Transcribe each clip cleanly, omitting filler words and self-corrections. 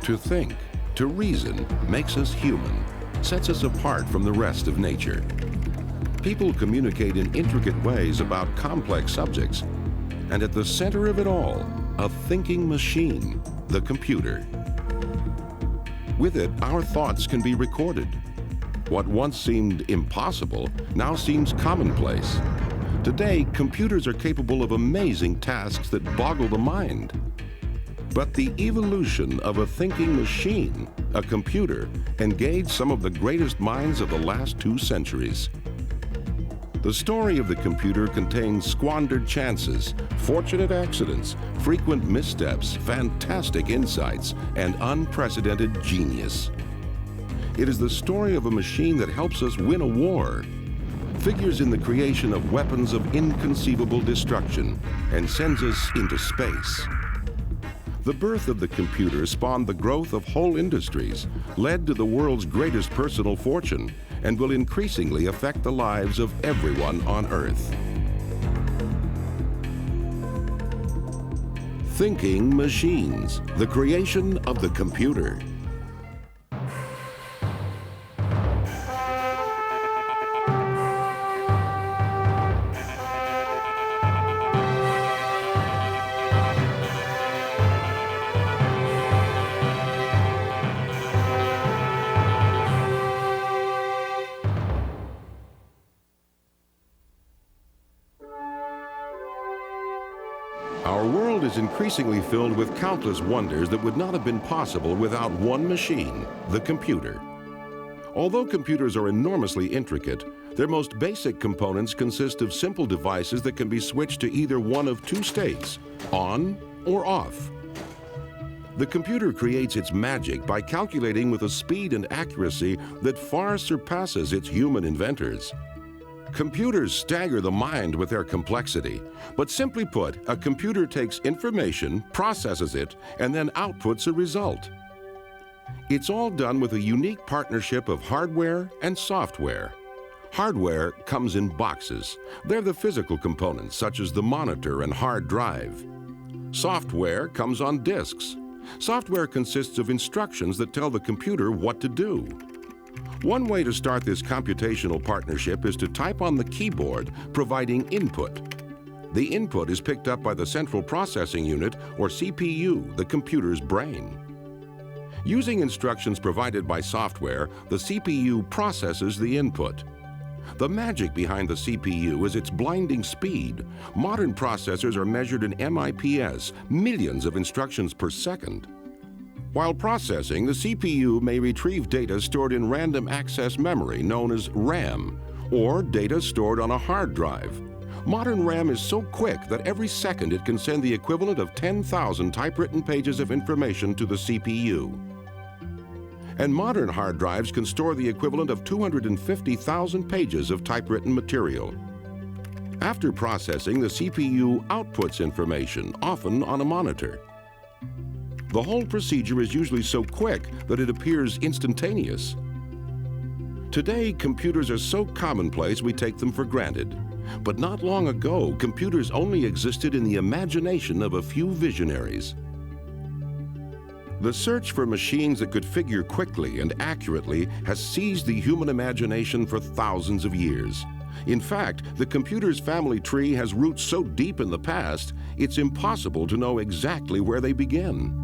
To think, to reason, makes us human, sets us apart from the rest of nature. People communicate in intricate ways about complex subjects, and at the center of it all, a thinking machine, the computer. With it, our thoughts can be recorded. What once seemed impossible now seems commonplace. Today, computers are capable of amazing tasks that boggle the mind. But the evolution of a thinking machine, a computer, engaged some of the greatest minds of the last 2 centuries. The story of the computer contains squandered chances, fortunate accidents, frequent missteps, fantastic insights, and unprecedented genius. It is the story of a machine that helps us win a war, figures in the creation of weapons of inconceivable destruction, and sends us into space. The birth of the computer spawned the growth of whole industries, led to the world's greatest personal fortune, and will increasingly affect the lives of everyone on Earth. Thinking machines, the creation of the computer. Our world is increasingly filled with countless wonders that would not have been possible without one machine, the computer. Although computers are enormously intricate, their most basic components consist of simple devices that can be switched to either one of 2 states, on or off. The computer creates its magic by calculating with a speed and accuracy that far surpasses its human inventors. Computers stagger the mind with their complexity, but simply put, a computer takes information, processes it, and then outputs a result. It's all done with a unique partnership of hardware and software. Hardware comes in boxes. They're the physical components, such as the monitor and hard drive. Software comes on disks. Software consists of instructions that tell the computer what to do. One way to start this computational partnership is to type on the keyboard, providing input. The input is picked up by the Central Processing Unit, or CPU, the computer's brain. Using instructions provided by software, the CPU processes the input. The magic behind the CPU is its blinding speed. Modern processors are measured in MIPS, millions of instructions per second. While processing, the CPU may retrieve data stored in random access memory, known as RAM, or data stored on a hard drive. Modern RAM is so quick that every second it can send the equivalent of 10,000 typewritten pages of information to the CPU. And modern hard drives can store the equivalent of 250,000 pages of typewritten material. After processing, the CPU outputs information, often on a monitor. The whole procedure is usually so quick that it appears instantaneous. Today, computers are so commonplace we take them for granted. But not long ago, computers only existed in the imagination of a few visionaries. The search for machines that could figure quickly and accurately has seized the human imagination for thousands of years. In fact, the computer's family tree has roots so deep in the past, it's impossible to know exactly where they begin.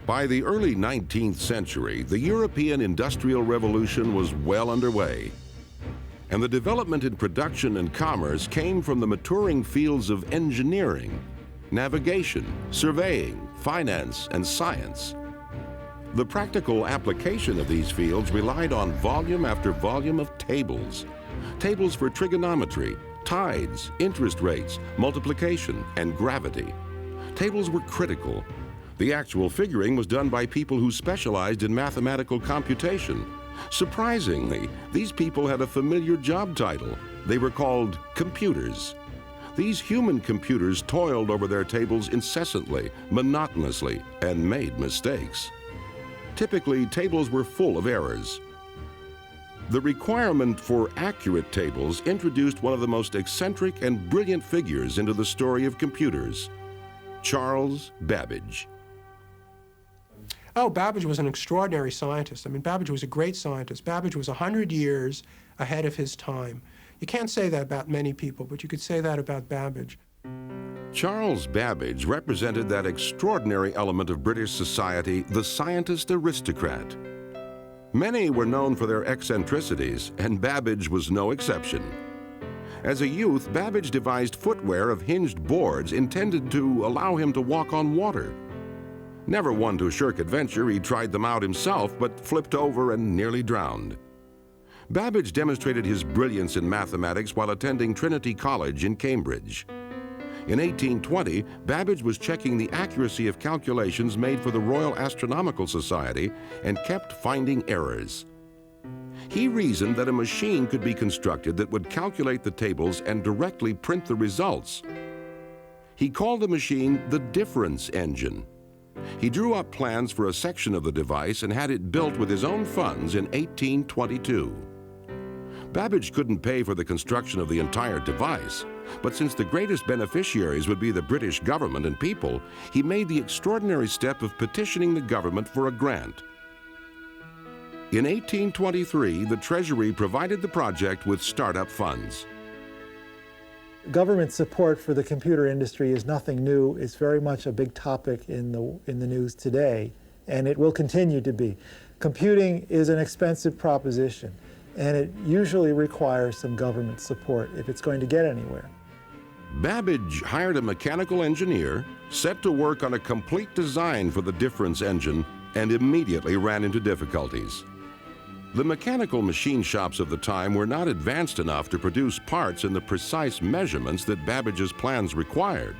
By the early 19th century, the European Industrial Revolution was well underway, and the development in production and commerce came from the maturing fields of engineering, navigation, surveying, finance, and science. The practical application of these fields relied on volume after volume of tables. Tables for trigonometry, tides, interest rates, multiplication, and gravity. Tables were critical. The actual figuring was done by people who specialized in mathematical computation. Surprisingly, these people had a familiar job title. They were called computers. These human computers toiled over their tables incessantly, monotonously, and made mistakes. Typically, tables were full of errors. The requirement for accurate tables introduced one of the most eccentric and brilliant figures into the story of computers, Charles Babbage. Oh, Babbage was an extraordinary scientist. I mean, Babbage was a great scientist. Babbage was 100 years ahead of his time. You can't say that about many people, but you could say that about Babbage. Charles Babbage represented that extraordinary element of British society, the scientist aristocrat. Many were known for their eccentricities, and Babbage was no exception. As a youth, Babbage devised footwear of hinged boards intended to allow him to walk on water. Never one to shirk adventure, he tried them out himself, but flipped over and nearly drowned. Babbage demonstrated his brilliance in mathematics while attending Trinity College in Cambridge. In 1820, Babbage was checking the accuracy of calculations made for the Royal Astronomical Society and kept finding errors. He reasoned that a machine could be constructed that would calculate the tables and directly print the results. He called the machine the difference engine. He drew up plans for a section of the device and had it built with his own funds in 1822. Babbage couldn't pay for the construction of the entire device, but since the greatest beneficiaries would be the British government and people, he made the extraordinary step of petitioning the government for a grant. In 1823, the Treasury provided the project with startup funds. Government support for the computer industry is nothing new. It's very much a big topic in the news today, and it will continue to be. Computing is an expensive proposition, and it usually requires some government support if it's going to get anywhere. Babbage hired a mechanical engineer, set to work on a complete design for the difference engine, and immediately ran into difficulties. The mechanical machine shops of the time were not advanced enough to produce parts in the precise measurements that Babbage's plans required.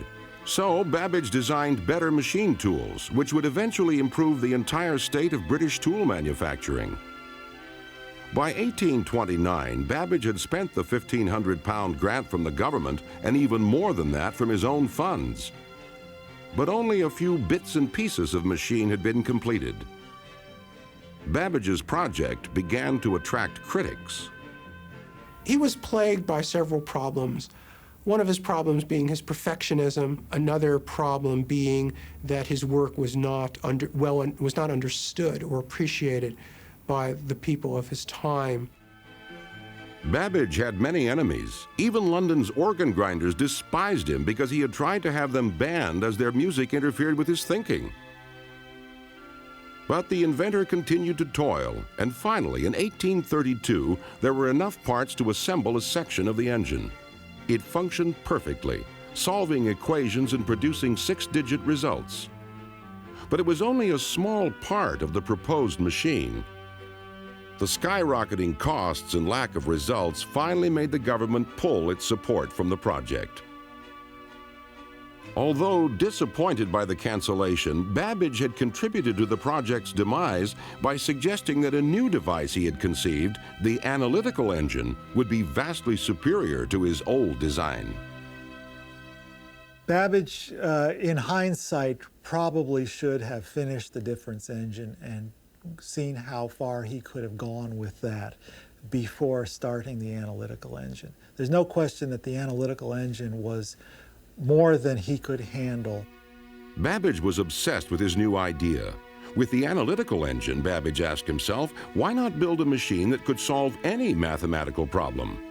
So Babbage designed better machine tools, which would eventually improve the entire state of British tool manufacturing. By 1829, Babbage had spent the £1,500 grant from the government and even more than that from his own funds. But only a few bits and pieces of machine had been completed. Babbage's project began to attract critics. He was plagued by several problems. One of his problems being his perfectionism, another problem being that his work was not understood or appreciated by the people of his time. Babbage had many enemies. Even London's organ grinders despised him because he had tried to have them banned as their music interfered with his thinking. But the inventor continued to toil, and finally, in 1832, there were enough parts to assemble a section of the engine. It functioned perfectly, solving equations and producing 6-digit results. But it was only a small part of the proposed machine. The skyrocketing costs and lack of results finally made the government pull its support from the project. Although disappointed by the cancellation, Babbage had contributed to the project's demise by suggesting that a new device he had conceived, the analytical engine, would be vastly superior to his old design. Babbage, in hindsight, probably should have finished the difference engine and seen how far he could have gone with that before starting the analytical engine. There's no question that the analytical engine was more than he could handle. Babbage was obsessed with his new idea. With the analytical engine, Babbage asked himself, why not build a machine that could solve any mathematical problem?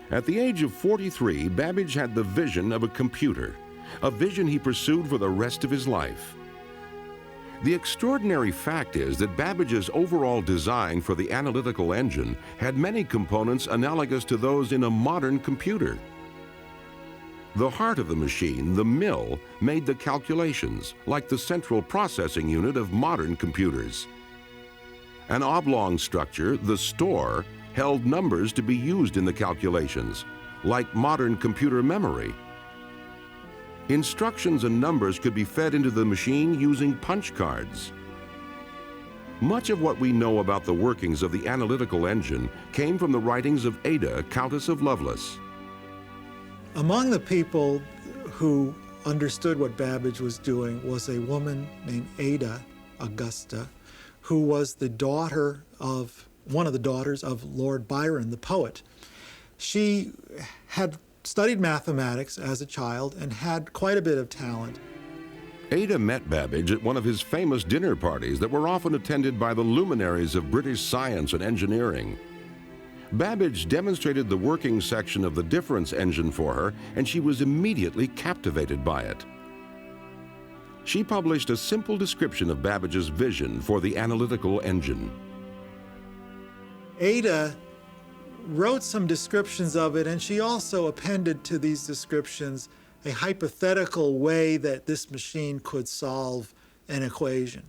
At the age of 43, Babbage had the vision of a computer, a vision he pursued for the rest of his life. The extraordinary fact is that Babbage's overall design for the analytical engine had many components analogous to those in a modern computer. The heart of the machine, the mill, made the calculations, like the central processing unit of modern computers. An oblong structure, the store, held numbers to be used in the calculations, like modern computer memory. Instructions and numbers could be fed into the machine using punch cards. Much of what we know about the workings of the analytical engine came from the writings of Ada, Countess of Lovelace. Among the people who understood what Babbage was doing was a woman named Ada Augusta, who was the daughter of one of the daughters of Lord Byron, the poet. She had studied mathematics as a child and had quite a bit of talent. Ada met Babbage at one of his famous dinner parties that were often attended by the luminaries of British science and engineering. Babbage demonstrated the working section of the difference engine for her, and she was immediately captivated by it. She published a simple description of Babbage's vision for the analytical engine. Ada wrote some descriptions of it, and she also appended to these descriptions a hypothetical way that this machine could solve an equation.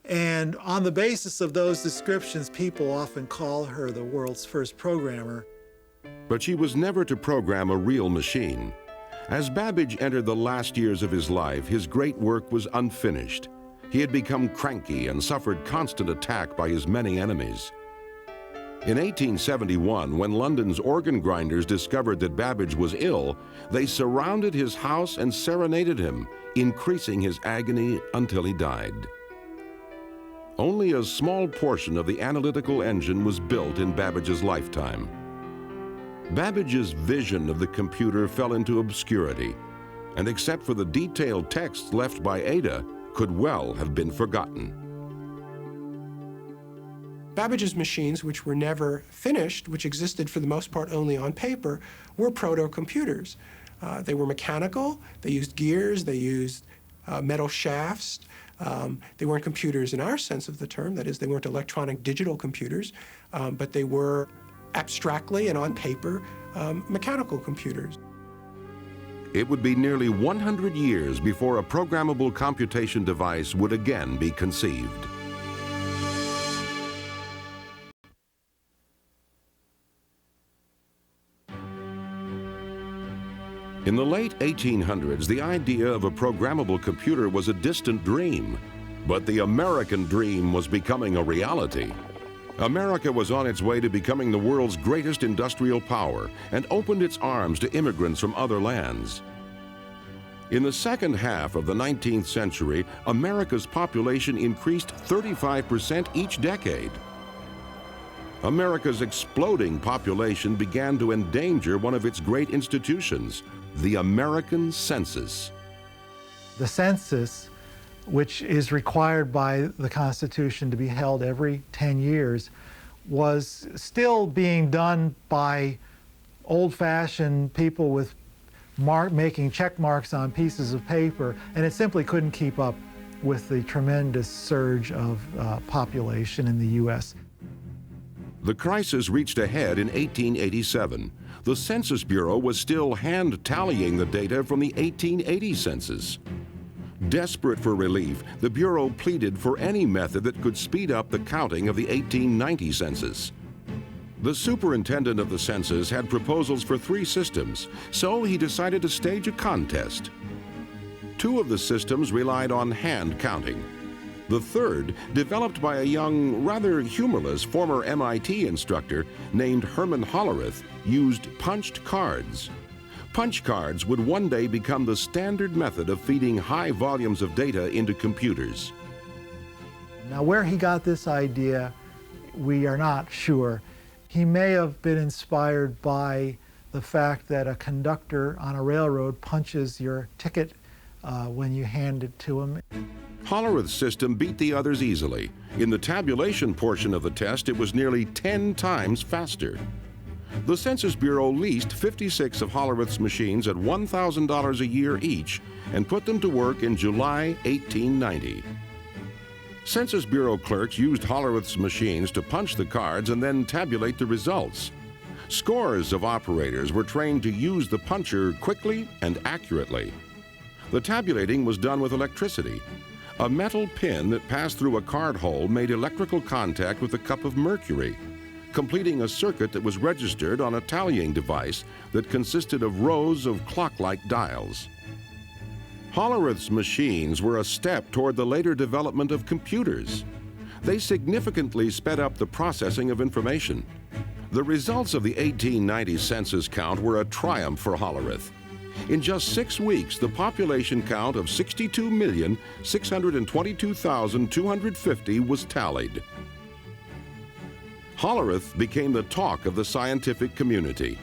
And on the basis of those descriptions, people often call her the world's first programmer. But she was never to program a real machine. As Babbage entered the last years of his life, his great work was unfinished. He had become cranky and suffered constant attack by his many enemies. In 1871, when London's organ grinders discovered that Babbage was ill, they surrounded his house and serenaded him, increasing his agony until he died. Only a small portion of the analytical engine was built in Babbage's lifetime. Babbage's vision of the computer fell into obscurity, and except for the detailed texts left by Ada, could well have been forgotten. Babbage's machines, which were never finished, which existed for the most part only on paper, were proto-computers. They were mechanical, they used gears, they used metal shafts. They weren't computers in our sense of the term, that is, they weren't electronic digital computers, but they were abstractly and on paper mechanical computers. It would be nearly 100 years before a programmable computation device would again be conceived. In the late 1800s, the idea of a programmable computer was a distant dream, but the American dream was becoming a reality. America was on its way to becoming the world's greatest industrial power and opened its arms to immigrants from other lands. In the second half of the 19th century, America's population increased 35% each decade. America's exploding population began to endanger one of its great institutions, the American census. The census, which is required by the Constitution to be held every 10 years, was still being done by old-fashioned people with making check marks on pieces of paper, and it simply couldn't keep up with the tremendous surge of population in the U.S. The crisis reached a head in 1887. The Census Bureau was still hand-tallying the data from the 1880 census. Desperate for relief, the Bureau pleaded for any method that could speed up the counting of the 1890 census. The superintendent of the census had proposals for 3 systems, so he decided to stage a contest. 2 of the systems relied on hand counting. The third, developed by a young, rather humorless former MIT instructor named Herman Hollerith, used punched cards. Punch cards would one day become the standard method of feeding high volumes of data into computers. Now, where he got this idea, we are not sure. He may have been inspired by the fact that a conductor on a railroad punches your ticket when you hand it to him. Hollerith's system beat the others easily. In the tabulation portion of the test, it was nearly 10 times faster. The Census Bureau leased 56 of Hollerith's machines at $1,000 a year each and put them to work in July 1890. Census Bureau clerks used Hollerith's machines to punch the cards and then tabulate the results. Scores of operators were trained to use the puncher quickly and accurately. The tabulating was done with electricity. A metal pin that passed through a card hole made electrical contact with a cup of mercury, completing a circuit that was registered on a tallying device that consisted of rows of clock-like dials. Hollerith's machines were a step toward the later development of computers. They significantly sped up the processing of information. The results of the 1890 census count were a triumph for Hollerith. In just 6 weeks, the population count of 62,622,250 was tallied. Hollerith became the talk of the scientific community.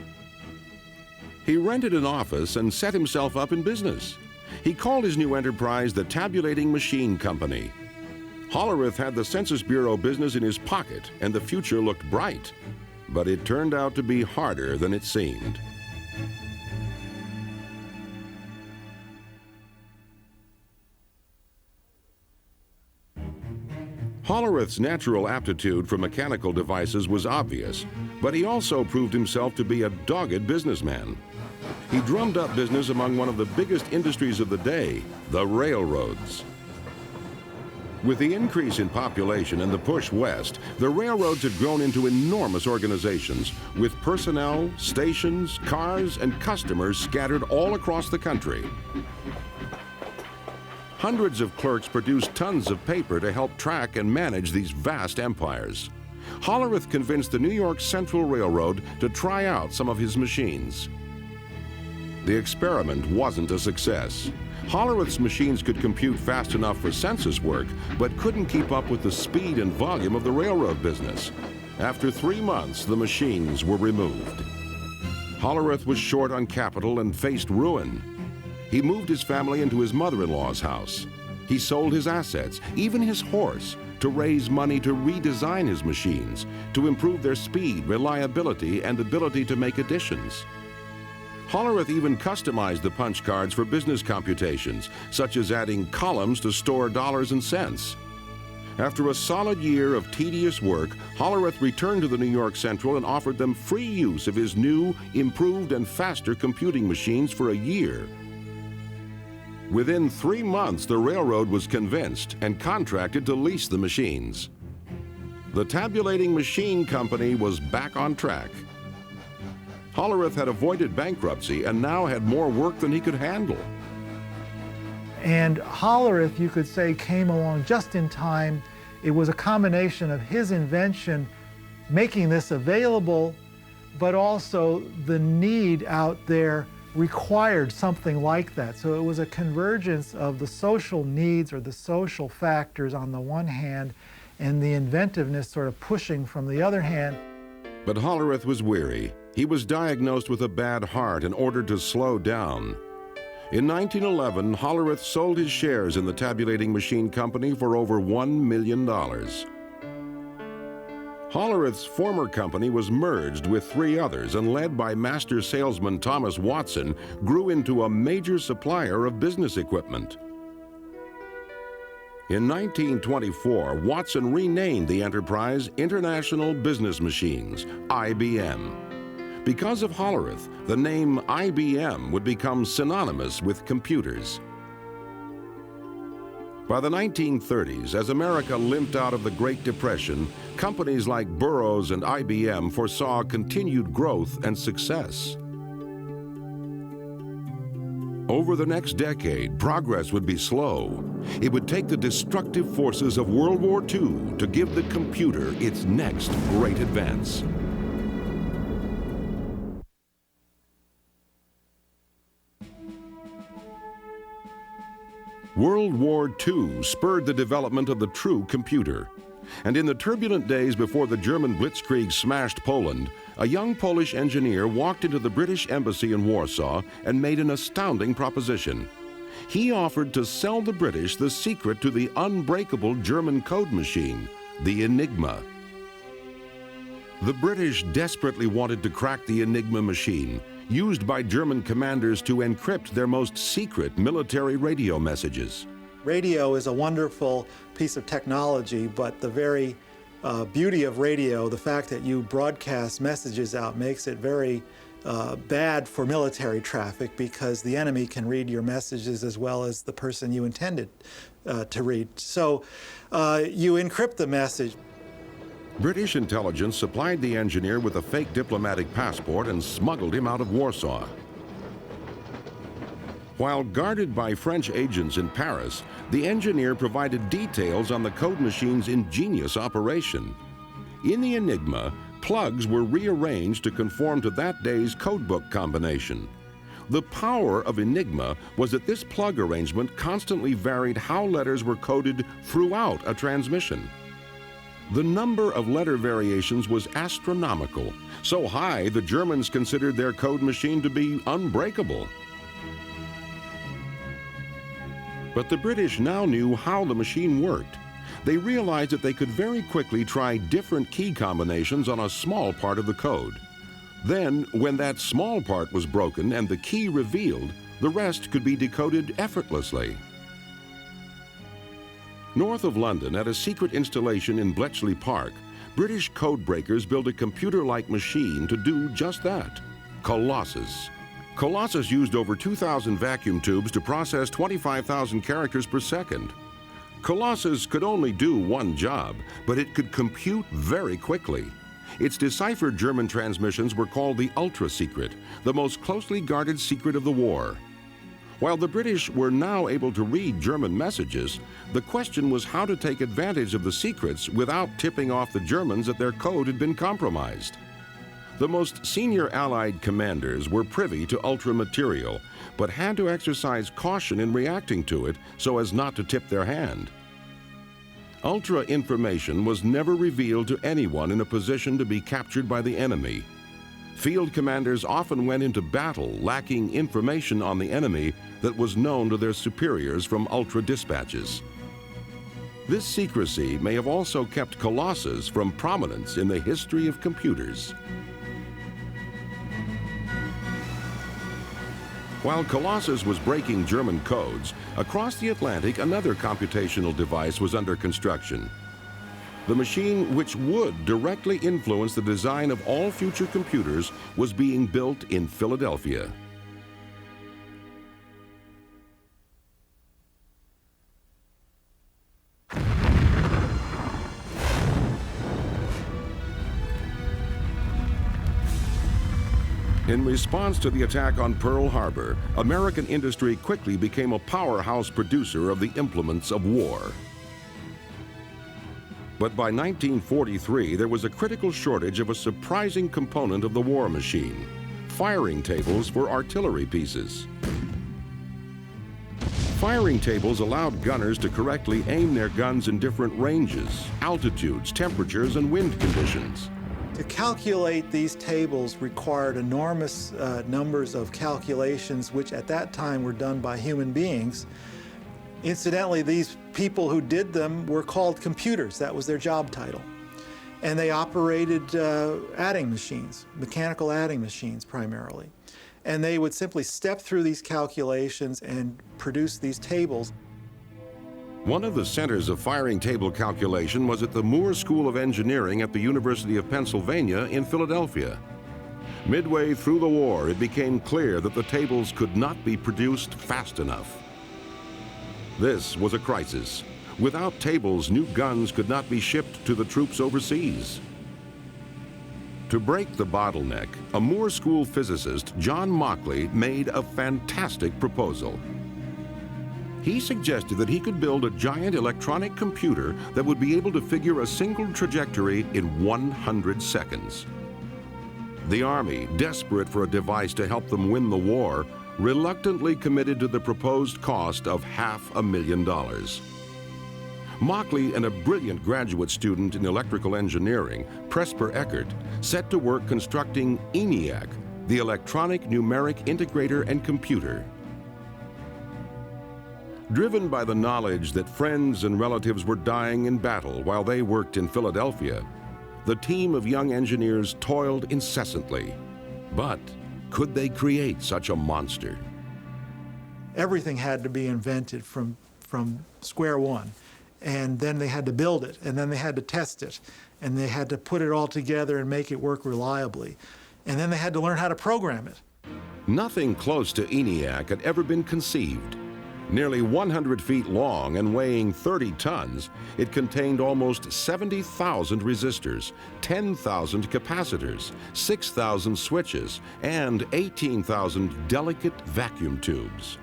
He rented an office and set himself up in business. He called his new enterprise the Tabulating Machine Company. Hollerith had the Census Bureau business in his pocket, and the future looked bright. But it turned out to be harder than it seemed. Hollerith's natural aptitude for mechanical devices was obvious, but he also proved himself to be a dogged businessman. He drummed up business among one of the biggest industries of the day, the railroads. With the increase in population and the push west, the railroads had grown into enormous organizations with personnel, stations, cars, and customers scattered all across the country. Hundreds of clerks produced tons of paper to help track and manage these vast empires. Hollerith convinced the New York Central Railroad to try out some of his machines. The experiment wasn't a success. Hollerith's machines could compute fast enough for census work, but couldn't keep up with the speed and volume of the railroad business. After 3 months, the machines were removed. Hollerith was short on capital and faced ruin. He moved his family into his mother-in-law's house. He sold his assets, even his horse, to raise money to redesign his machines, to improve their speed, reliability, and ability to make additions. Hollerith even customized the punch cards for business computations, such as adding columns to store dollars and cents. After a solid year of tedious work, Hollerith returned to the New York Central and offered them free use of his new, improved, and faster computing machines for a year. Within 3 months, the railroad was convinced and contracted to lease the machines. The Tabulating Machine Company was back on track. Hollerith had avoided bankruptcy and now had more work than he could handle. And Hollerith, you could say, came along just in time. It was a combination of his invention making this available, but also the need out there required something like that. So it was a convergence of the social needs or the social factors on the one hand, and the inventiveness sort of pushing from the other hand. But Hollerith was weary. He was diagnosed with a bad heart and ordered to slow down. In 1911, Hollerith sold his shares in the Tabulating Machine Company for over $1 million. Hollerith's former company was merged with 3 others and, led by master salesman Thomas Watson, grew into a major supplier of business equipment. In 1924, Watson renamed the enterprise International Business Machines, IBM. Because of Hollerith, the name IBM would become synonymous with computers. By the 1930s, as America limped out of the Great Depression, companies like Burroughs and IBM foresaw continued growth and success. Over the next decade, progress would be slow. It would take the destructive forces of World War II to give the computer its next great advance. World War II spurred the development of the true computer. And in the turbulent days before the German blitzkrieg smashed Poland, a young Polish engineer walked into the British embassy in Warsaw and made an astounding proposition. He offered to sell the British the secret to the unbreakable German code machine, the Enigma. The British desperately wanted to crack the Enigma machine, used by German commanders to encrypt their most secret military radio messages. Radio is a wonderful piece of technology, but the very beauty of radio, the fact that you broadcast messages out, makes it very bad for military traffic, because the enemy can read your messages as well as the person you intended to read. So you encrypt the message. British intelligence supplied the engineer with a fake diplomatic passport and smuggled him out of Warsaw. While guarded by French agents in Paris, the engineer provided details on the code machine's ingenious operation. In the Enigma, plugs were rearranged to conform to that day's codebook combination. The power of Enigma was that this plug arrangement constantly varied how letters were coded throughout a transmission. The number of letter variations was astronomical, so high the Germans considered their code machine to be unbreakable. But the British now knew how the machine worked. They realized that they could very quickly try different key combinations on a small part of the code. Then, when that small part was broken and the key revealed, the rest could be decoded effortlessly. North of London, at a secret installation in Bletchley Park, British code breakers built a computer-like machine to do just that. Colossus. Colossus used over 2,000 vacuum tubes to process 25,000 characters per second. Colossus could only do one job, but it could compute very quickly. Its deciphered German transmissions were called the Ultra Secret, the most closely guarded secret of the war. While the British were now able to read German messages, the question was how to take advantage of the secrets without tipping off the Germans that their code had been compromised. The most senior Allied commanders were privy to Ultra material, but had to exercise caution in reacting to it so as not to tip their hand. Ultra information was never revealed to anyone in a position to be captured by the enemy. Field commanders often went into battle lacking information on the enemy that was known to their superiors from Ultra dispatches. This secrecy may have also kept Colossus from prominence in the history of computers. While Colossus was breaking German codes, across the Atlantic another computational device was under construction. The machine which would directly influence the design of all future computers was being built in Philadelphia. In response to the attack on Pearl Harbor, American industry quickly became a powerhouse producer of the implements of war. But by 1943, there was a critical shortage of a surprising component of the war machine: firing tables for artillery pieces. Firing tables allowed gunners to correctly aim their guns in different ranges, altitudes, temperatures, and wind conditions. To calculate these tables required enormous numbers of calculations, which at that time were done by human beings. Incidentally, these people who did them were called computers. That was their job title. And they operated adding machines, mechanical adding machines primarily. And they would simply step through these calculations and produce these tables. One of the centers of firing table calculation was at the Moore School of Engineering at the University of Pennsylvania in Philadelphia. Midway through the war, it became clear that the tables could not be produced fast enough. This was a crisis. Without tables, new guns could not be shipped to the troops overseas. To break the bottleneck, a Moore School physicist, John Mauchly, made a fantastic proposal. He suggested that he could build a giant electronic computer that would be able to figure a single trajectory in 100 seconds. The Army, desperate for a device to help them win the war, reluctantly committed to the proposed cost of $500,000. Mauchly and a brilliant graduate student in electrical engineering, Presper Eckert, set to work constructing ENIAC, the Electronic Numeric Integrator and Computer. Driven by the knowledge that friends and relatives were dying in battle while they worked in Philadelphia, the team of young engineers toiled incessantly. But could they create such a monster? Everything had to be invented from square one. And then they had to build it, and then they had to test it, and they had to put it all together and make it work reliably. And then they had to learn how to program it. Nothing close to ENIAC had ever been conceived. Nearly 100 feet long and weighing 30 tons, it contained almost 70,000 resistors, 10,000 capacitors, 6,000 switches, and 18,000 delicate vacuum tubes.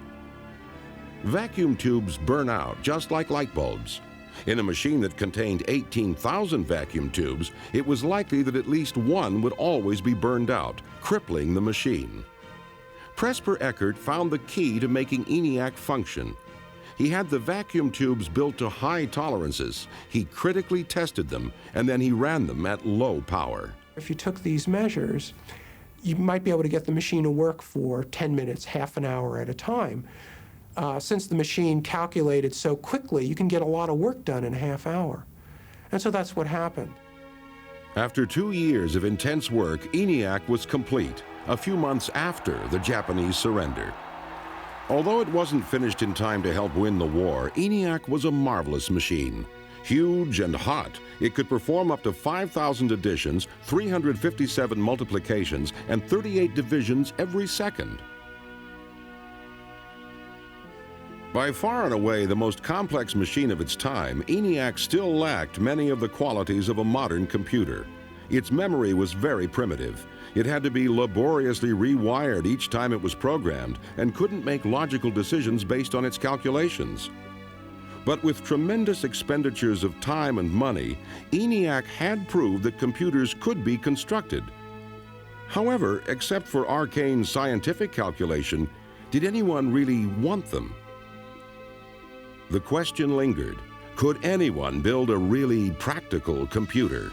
Vacuum tubes burn out just like light bulbs. In a machine that contained 18,000 vacuum tubes, it was likely that at least one would always be burned out, crippling the machine. Presper Eckert found the key to making ENIAC function. He had the vacuum tubes built to high tolerances. He critically tested them, and then he ran them at low power. If you took these measures, you might be able to get the machine to work for 10 minutes, half an hour at a time. Since the machine calculated so quickly, you can get a lot of work done in a half hour. And so that's what happened. After 2 years of intense work, ENIAC was complete, a few months after the Japanese surrender. Although it wasn't finished in time to help win the war, ENIAC was a marvelous machine. Huge and hot, it could perform up to 5,000 additions, 357 multiplications, and 38 divisions every second. By far and away the most complex machine of its time, ENIAC still lacked many of the qualities of a modern computer. Its memory was very primitive. It had to be laboriously rewired each time it was programmed and couldn't make logical decisions based on its calculations. But with tremendous expenditures of time and money, ENIAC had proved that computers could be constructed. However, except for arcane scientific calculation, did anyone really want them? The question lingered, could anyone build a really practical computer?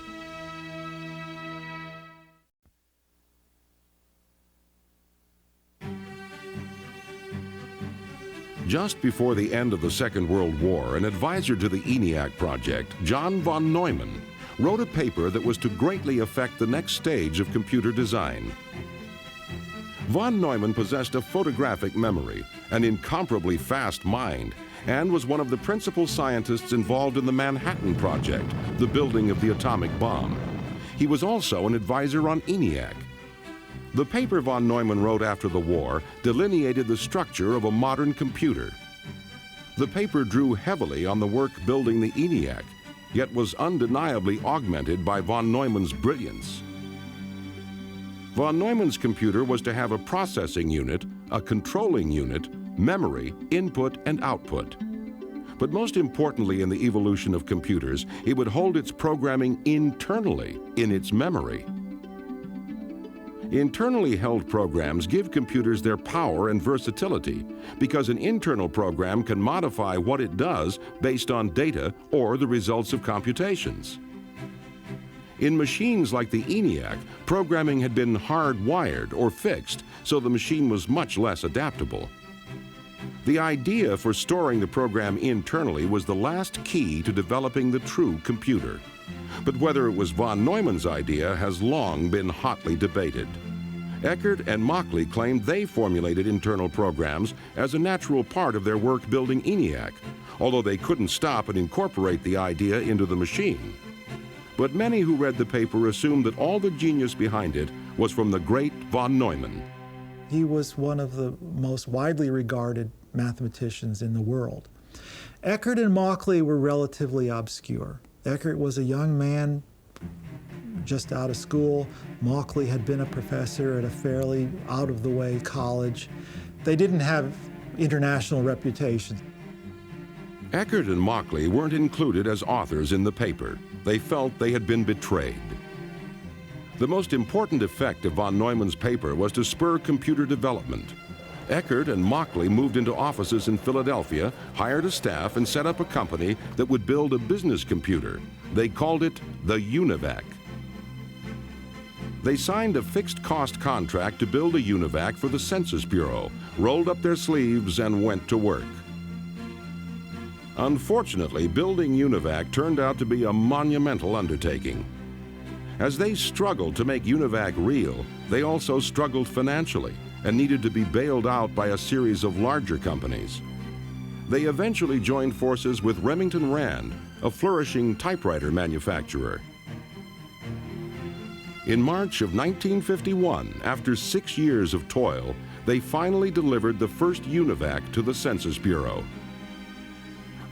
Just before the end of the Second World War, an advisor to the ENIAC project, John von Neumann, wrote a paper that was to greatly affect the next stage of computer design. Von Neumann possessed a photographic memory, an incomparably fast mind, and was one of the principal scientists involved in the Manhattan Project, the building of the atomic bomb. He was also an advisor on ENIAC. The paper von Neumann wrote after the war delineated the structure of a modern computer. The paper drew heavily on the work building the ENIAC, yet was undeniably augmented by von Neumann's brilliance. Von Neumann's computer was to have a processing unit, a controlling unit, memory, input, and output. But most importantly in the evolution of computers, it would hold its programming internally in its memory. Internally held programs give computers their power and versatility because an internal program can modify what it does based on data or the results of computations. In machines like the ENIAC, programming had been hardwired or fixed, so the machine was much less adaptable. The idea for storing the program internally was the last key to developing the true computer. But whether it was von Neumann's idea has long been hotly debated. Eckert and Mauchly claimed they formulated internal programs as a natural part of their work building ENIAC, although they couldn't stop and incorporate the idea into the machine. But many who read the paper assumed that all the genius behind it was from the great von Neumann. He was one of the most widely regarded mathematicians in the world. Eckert and Mauchly were relatively obscure. Eckert was a young man just out of school. Mauchly had been a professor at a fairly out-of-the-way college. They didn't have international reputation. Eckert and Mauchly weren't included as authors in the paper. They felt they had been betrayed. The most important effect of von Neumann's paper was to spur computer development. Eckert and Mauchly moved into offices in Philadelphia, hired a staff, and set up a company that would build a business computer. They called it the UNIVAC. They signed a fixed-cost contract to build a UNIVAC for the Census Bureau, rolled up their sleeves, and went to work. Unfortunately, building UNIVAC turned out to be a monumental undertaking. As they struggled to make UNIVAC real, they also struggled financially and needed to be bailed out by a series of larger companies. They eventually joined forces with Remington Rand, a flourishing typewriter manufacturer. In March of 1951, after 6 years of toil, they finally delivered the first UNIVAC to the Census Bureau.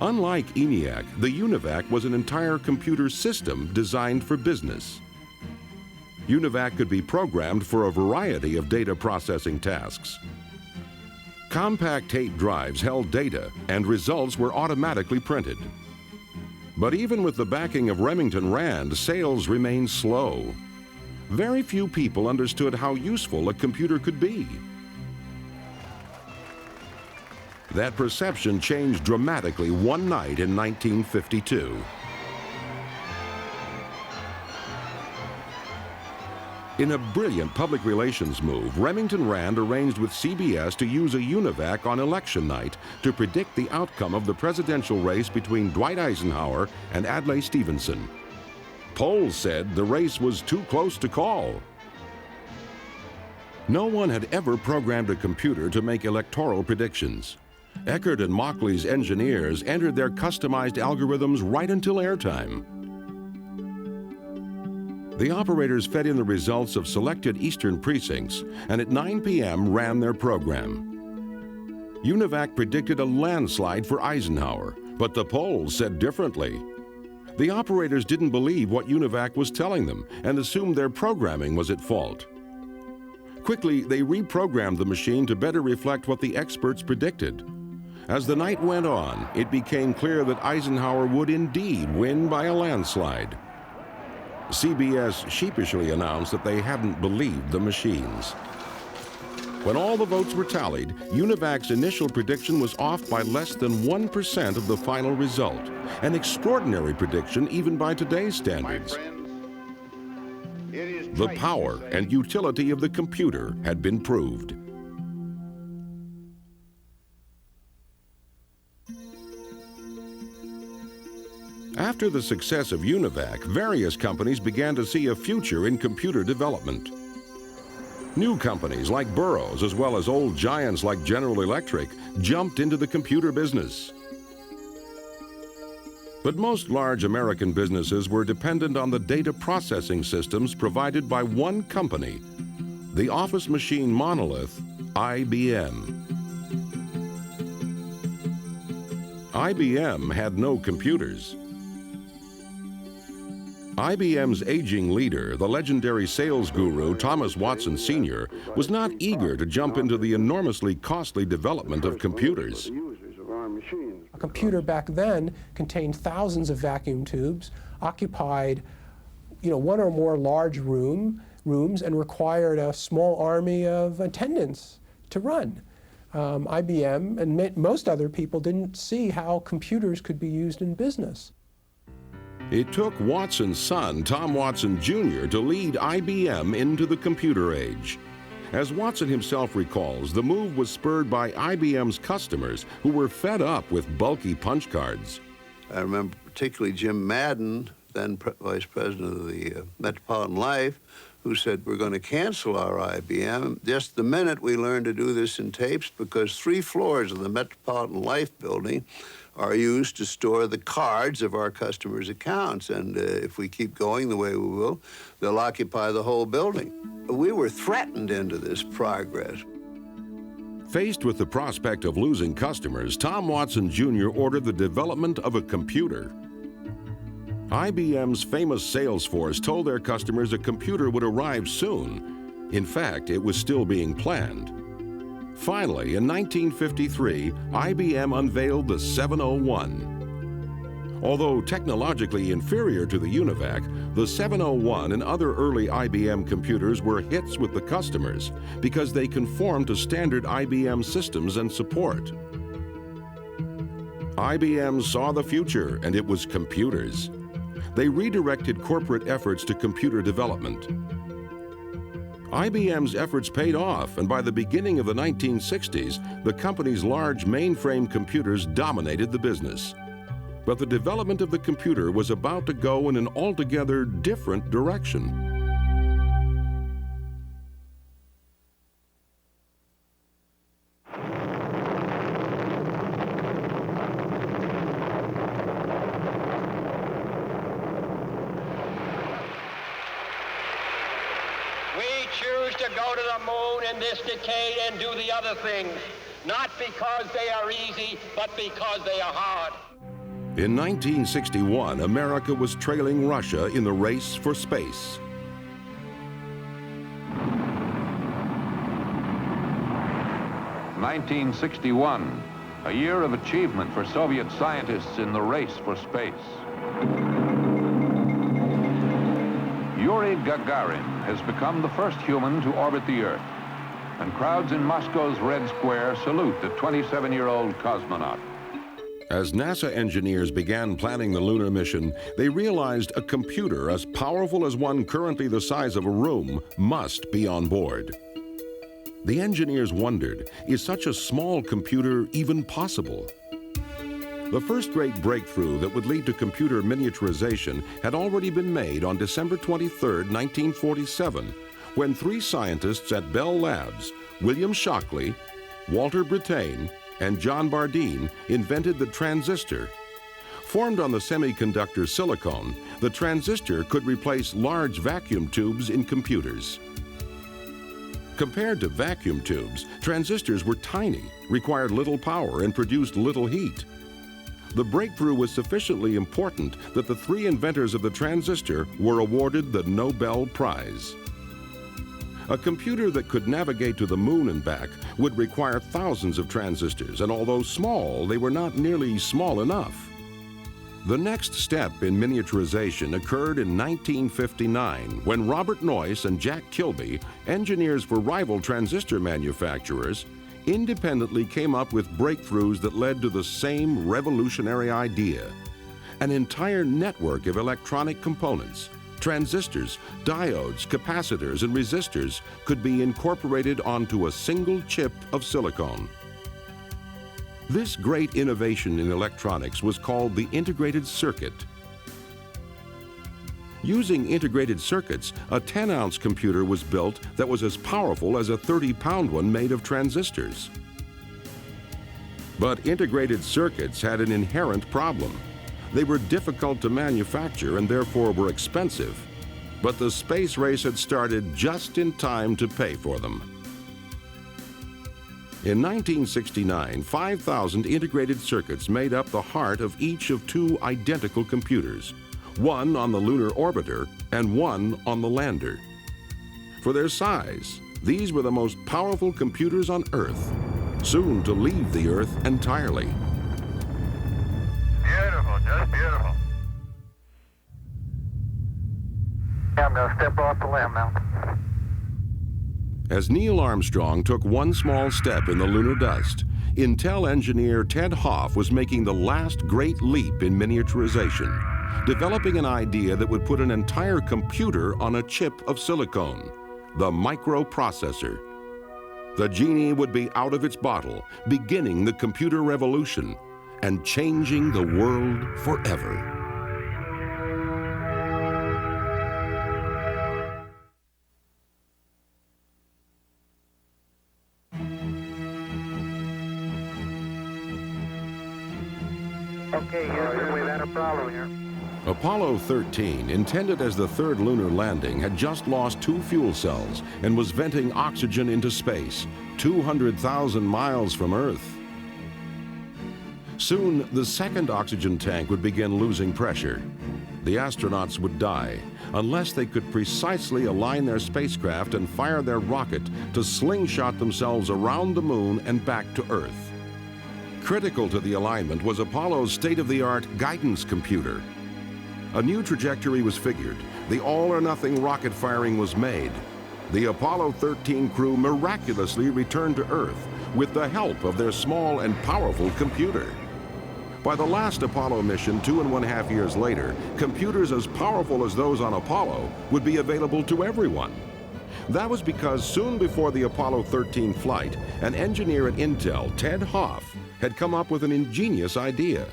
Unlike ENIAC, the UNIVAC was an entire computer system designed for business. UNIVAC could be programmed for a variety of data processing tasks. Compact tape drives held data, and results were automatically printed. But even with the backing of Remington Rand, sales remained slow. Very few people understood how useful a computer could be. That perception changed dramatically one night in 1952. In a brilliant public relations move, Remington Rand arranged with CBS to use a UNIVAC on election night to predict the outcome of the presidential race between Dwight Eisenhower and Adlai Stevenson. Polls said the race was too close to call. No one had ever programmed a computer to make electoral predictions. Eckert and Mauchly's engineers entered their customized algorithms right until airtime. The operators fed in the results of selected eastern precincts and at 9 p.m. ran their program. UNIVAC predicted a landslide for Eisenhower, but the polls said differently. The operators didn't believe what UNIVAC was telling them and assumed their programming was at fault. Quickly, they reprogrammed the machine to better reflect what the experts predicted. As the night went on, it became clear that Eisenhower would indeed win by a landslide. CBS sheepishly announced that they hadn't believed the machines. When all the votes were tallied, UNIVAC's initial prediction was off by less than 1% of the final result, an extraordinary prediction even by today's standards. The power and utility of the computer had been proved. After the success of UNIVAC, various companies began to see a future in computer development. New companies like Burroughs, as well as old giants like General Electric, jumped into the computer business. But most large American businesses were dependent on the data processing systems provided by one company, the office machine monolith, IBM. IBM had no computers. IBM's aging leader, the legendary sales guru Thomas Watson Sr., was not eager to jump into the enormously costly development of computers. A computer back then contained thousands of vacuum tubes, occupied, one or more large rooms, and required a small army of attendants to run. IBM and most other people didn't see how computers could be used in business. It took Watson's son, Tom Watson Jr., to lead IBM into the computer age. As Watson himself recalls, the move was spurred by IBM's customers who were fed up with bulky punch cards. I remember particularly Jim Madden, then vice president of the Metropolitan Life, who said, we're going to cancel our IBM just the minute we learn to do this in tapes, because 3 floors of the Metropolitan Life building are used to store the cards of our customers' accounts. And if we keep going the way we will, they'll occupy the whole building. We were threatened into this progress. Faced with the prospect of losing customers, Tom Watson Jr. ordered the development of a computer. IBM's famous sales force told their customers a computer would arrive soon. In fact, it was still being planned. Finally, in 1953, IBM unveiled the 701. Although technologically inferior to the UNIVAC, the 701 and other early IBM computers were hits with the customers because they conformed to standard IBM systems and support. IBM saw the future, and it was computers. They redirected corporate efforts to computer development. IBM's efforts paid off, and by the beginning of the 1960s, the company's large mainframe computers dominated the business. But the development of the computer was about to go in an altogether different direction. To go to the moon in this decade and do the other things, not because they are easy, but because they are hard. In 1961, America was trailing Russia in the race for space. (1961), a year of achievement for Soviet scientists in the race for space. Yuri Gagarin has become the first human to orbit the Earth. and crowds in Moscow's Red Square salute the 27-year-old cosmonaut. As NASA engineers began planning the lunar mission, they realized a computer as powerful as one currently the size of a room must be on board. The engineers wondered, is such a small computer even possible? The first great breakthrough that would lead to computer miniaturization had already been made on December 23, 1947, when three scientists at Bell Labs, William Shockley, Walter Brattain, and John Bardeen, invented the transistor. Formed on the semiconductor silicon, the transistor could replace large vacuum tubes in computers. Compared to vacuum tubes, transistors were tiny, required little power, and produced little heat. The breakthrough was sufficiently important that the three inventors of the transistor were awarded the Nobel Prize. A computer that could navigate to the moon and back would require thousands of transistors, and although small, they were not nearly small enough. The next step in miniaturization occurred in 1959 when Robert Noyce and Jack Kilby, engineers for rival transistor manufacturers, independently came up with breakthroughs that led to the same revolutionary idea: an entire network of electronic components. Transistors, diodes, capacitors, and resistors could be incorporated onto a single chip of silicon. This great innovation in electronics was called the integrated circuit. Using integrated circuits, a 10-ounce computer was built that was as powerful as a 30-pound one made of transistors. But integrated circuits had an inherent problem. They were difficult to manufacture and therefore were expensive. But the space race had started just in time to pay for them. In 1969, 5,000 integrated circuits made up the heart of each of two identical computers, one on the lunar orbiter and one on the lander. For their size, these were the most powerful computers on Earth, soon to leave the Earth entirely. Beautiful, just beautiful. Yeah, I'm gonna step off the limb now. As Neil Armstrong took one small step in the lunar dust, Intel engineer Ted Hoff was making the last great leap in miniaturization, developing an idea that would put an entire computer on a chip of silicon, the microprocessor. The genie would be out of its bottle, beginning the computer revolution and changing the world forever. Okay, Houston, we've had a problem here. Apollo 13, intended as the third lunar landing, had just lost 2 fuel cells and was venting oxygen into space, 200,000 miles from Earth. Soon, the second oxygen tank would begin losing pressure. The astronauts would die unless they could precisely align their spacecraft and fire their rocket to slingshot themselves around the moon and back to Earth. Critical to the alignment was Apollo's state-of-the-art guidance computer. A new trajectory was figured. The all-or-nothing rocket firing was made. The Apollo 13 crew miraculously returned to Earth with the help of their small and powerful computer. By the last Apollo mission 2.5 years later, computers as powerful as those on Apollo would be available to everyone. That was because soon before the Apollo 13 flight, an engineer at Intel, Ted Hoff, had come up with an ingenious idea.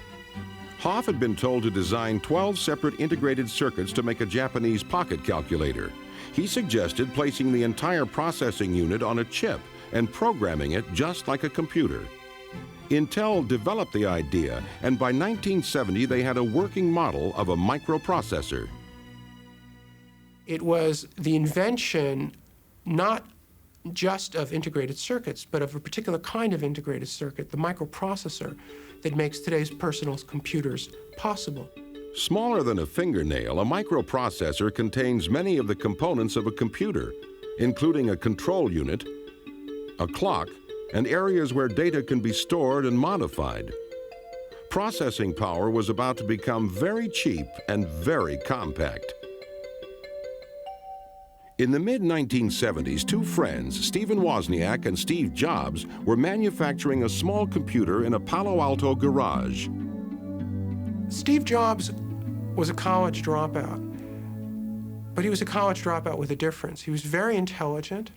Hoff had been told to design 12 separate integrated circuits to make a Japanese pocket calculator. He suggested placing the entire processing unit on a chip and programming it just like a computer. Intel developed the idea, and by 1970 they had a working model of a microprocessor. It was the invention not just of integrated circuits, but of a particular kind of integrated circuit, the microprocessor, that makes today's personal computers possible. Smaller than a fingernail, a microprocessor contains many of the components of a computer, including a control unit, a clock, and areas where data can be stored and modified. Processing power was about to become very cheap and very compact. In the mid-1970s, two friends, Stephen Wozniak and Steve Jobs, were manufacturing a small computer in a Palo Alto garage. Steve Jobs was a college dropout, but he was a college dropout with a difference. He was very intelligent.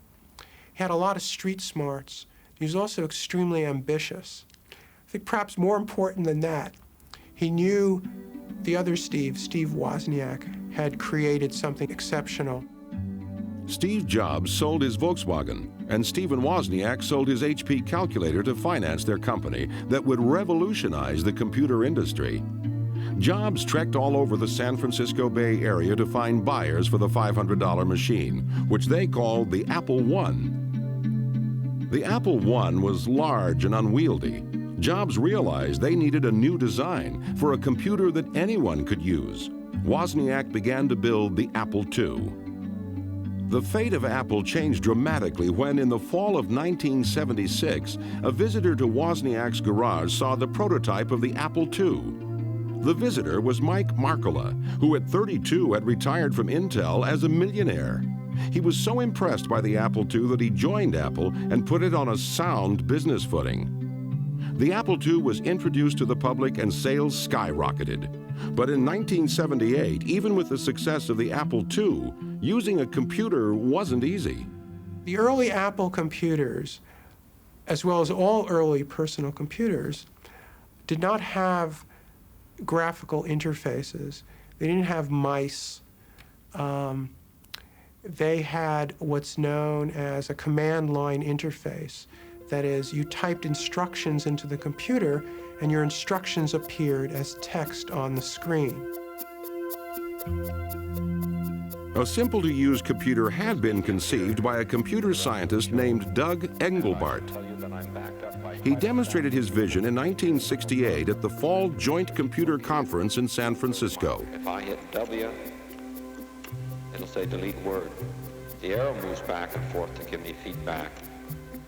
He had a lot of street smarts. He was also extremely ambitious. I think perhaps more important than that, he knew the other Steve Wozniak, had created something exceptional. Steve Jobs sold his Volkswagen, and Stephen Wozniak sold his HP calculator to finance their company that would revolutionize the computer industry. Jobs trekked all over the San Francisco Bay Area to find buyers for the $500 machine, which they called the Apple I. The Apple I was large and unwieldy. Jobs realized they needed a new design for a computer that anyone could use. Wozniak began to build the Apple II. The fate of Apple changed dramatically when, in the fall of 1976, a visitor to Wozniak's garage saw the prototype of the Apple II. The visitor was Mike Markkula, who at 32 had retired from Intel as a millionaire. He was so impressed by the Apple II that he joined Apple and put it on a sound business footing. The Apple II was introduced to the public and sales skyrocketed. But in 1978, even with the success of the Apple II, using a computer wasn't easy. The early Apple computers, as well as all early personal computers, did not have graphical interfaces. They didn't have mice. They had what's known as a command line interface. That is, you typed instructions into the computer and your instructions appeared as text on the screen. A simple-to-use computer had been conceived by a computer scientist named Doug Engelbart. He demonstrated his vision in 1968 at the Fall Joint Computer Conference in San Francisco. If I hit W, it'll say delete word. The arrow moves back and forth to give me feedback.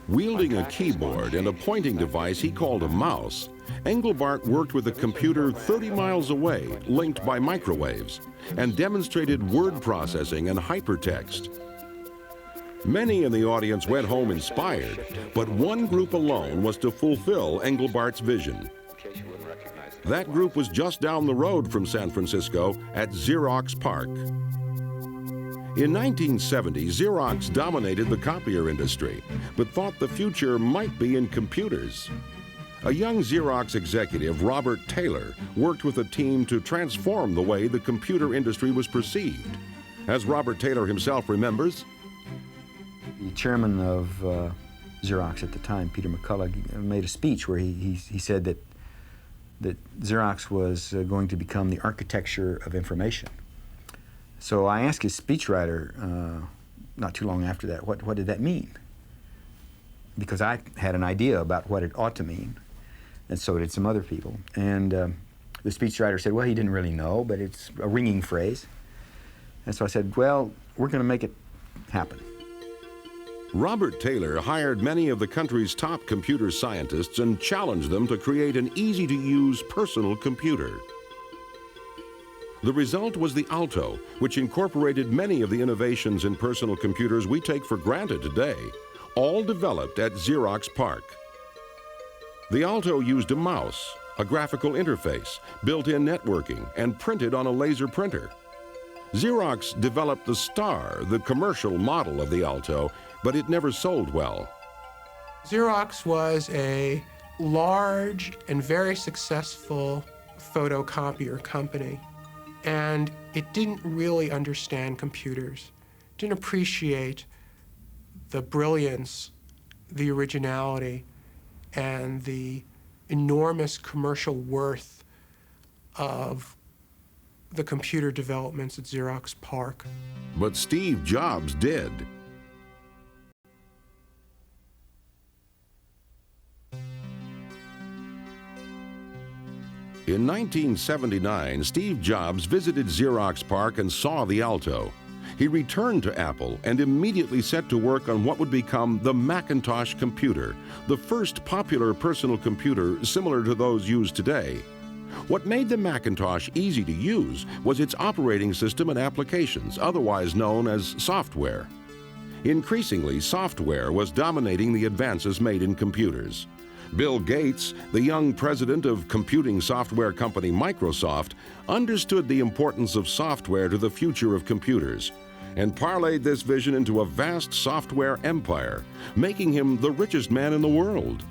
Wielding a keyboard and a pointing device he called a mouse, Engelbart worked with a computer 30 miles away, linked by microwaves, and demonstrated word processing and hypertext. Many in the audience went home inspired, but one group alone was to fulfill Engelbart's vision. That group was just down the road from San Francisco at Xerox PARC. In 1970, Xerox dominated the copier industry, but thought the future might be in computers. A young Xerox executive, Robert Taylor, worked with a team to transform the way the computer industry was perceived. As Robert Taylor himself remembers, the chairman of Xerox at the time, Peter McCullough, made a speech where he said that Xerox was going to become the architecture of information. So I asked his speechwriter not too long after that, what did that mean? Because I had an idea about what it ought to mean, and so did some other people. And the speechwriter said, well, he didn't really know, but it's a ringing phrase. And so I said, well, we're going to make it happen. Robert Taylor hired many of the country's top computer scientists and challenged them to create an easy-to-use personal computer. The result was the Alto, which incorporated many of the innovations in personal computers we take for granted today, all developed at Xerox PARC. The Alto used a mouse, a graphical interface, built-in networking, and printed on a laser printer. Xerox developed the Star, the commercial model of the Alto, but it never sold well. Xerox was a large and very successful photocopier company. And it didn't really understand computers, didn't appreciate the brilliance, the originality, and the enormous commercial worth of the computer developments at Xerox PARC. But Steve Jobs did. In 1979, Steve Jobs visited Xerox PARC and saw the Alto. He returned to Apple and immediately set to work on what would become the Macintosh computer, the first popular personal computer similar to those used today. What made the Macintosh easy to use was its operating system and applications, otherwise known as software. Increasingly, software was dominating the advances made in computers. Bill Gates, the young president of computing software company Microsoft, understood the importance of software to the future of computers and parlayed this vision into a vast software empire, making him the richest man in the world.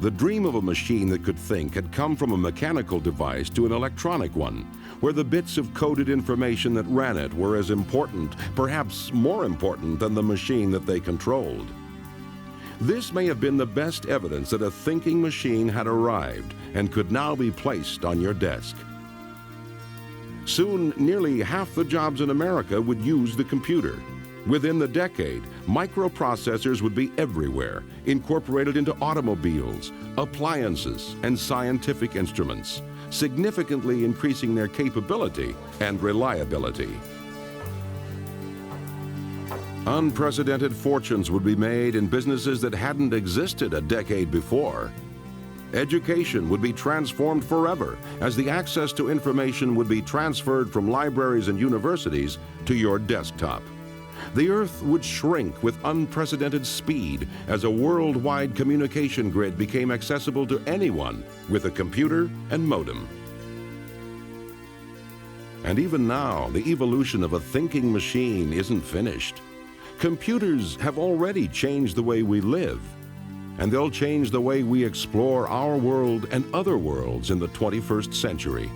The dream of a machine that could think had come from a mechanical device to an electronic one, where the bits of coded information that ran it were as important, perhaps more important, than the machine that they controlled. This may have been the best evidence that a thinking machine had arrived and could now be placed on your desk. Soon, nearly half the jobs in America would use the computer. Within the decade, microprocessors would be everywhere, incorporated into automobiles, appliances, and scientific instruments, significantly increasing their capability and reliability. Unprecedented fortunes would be made in businesses that hadn't existed a decade before. Education would be transformed forever, as the access to information would be transferred from libraries and universities to your desktop. The Earth would shrink with unprecedented speed as a worldwide communication grid became accessible to anyone with a computer and modem. And even now, the evolution of a thinking machine isn't finished. Computers have already changed the way we live, and they'll change the way we explore our world and other worlds in the 21st century.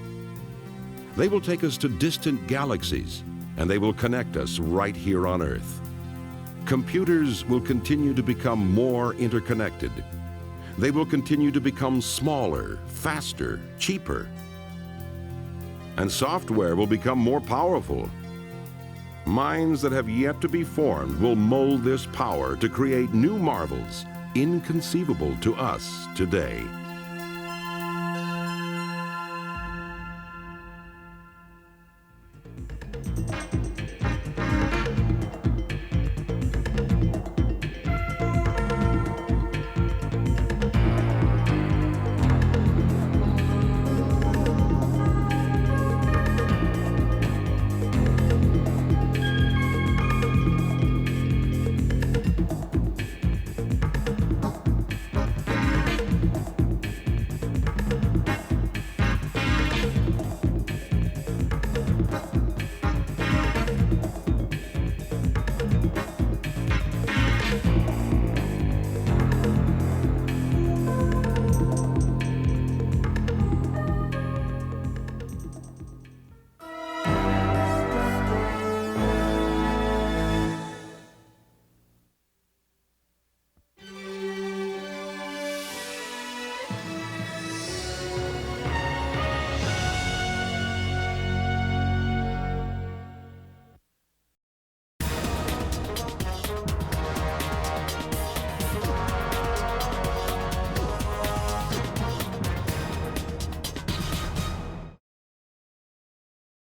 They will take us to distant galaxies, and they will connect us right here on Earth. Computers will continue to become more interconnected. They will continue to become smaller, faster, cheaper. And software will become more powerful. Minds that have yet to be formed will mold this power to create new marvels inconceivable to us today.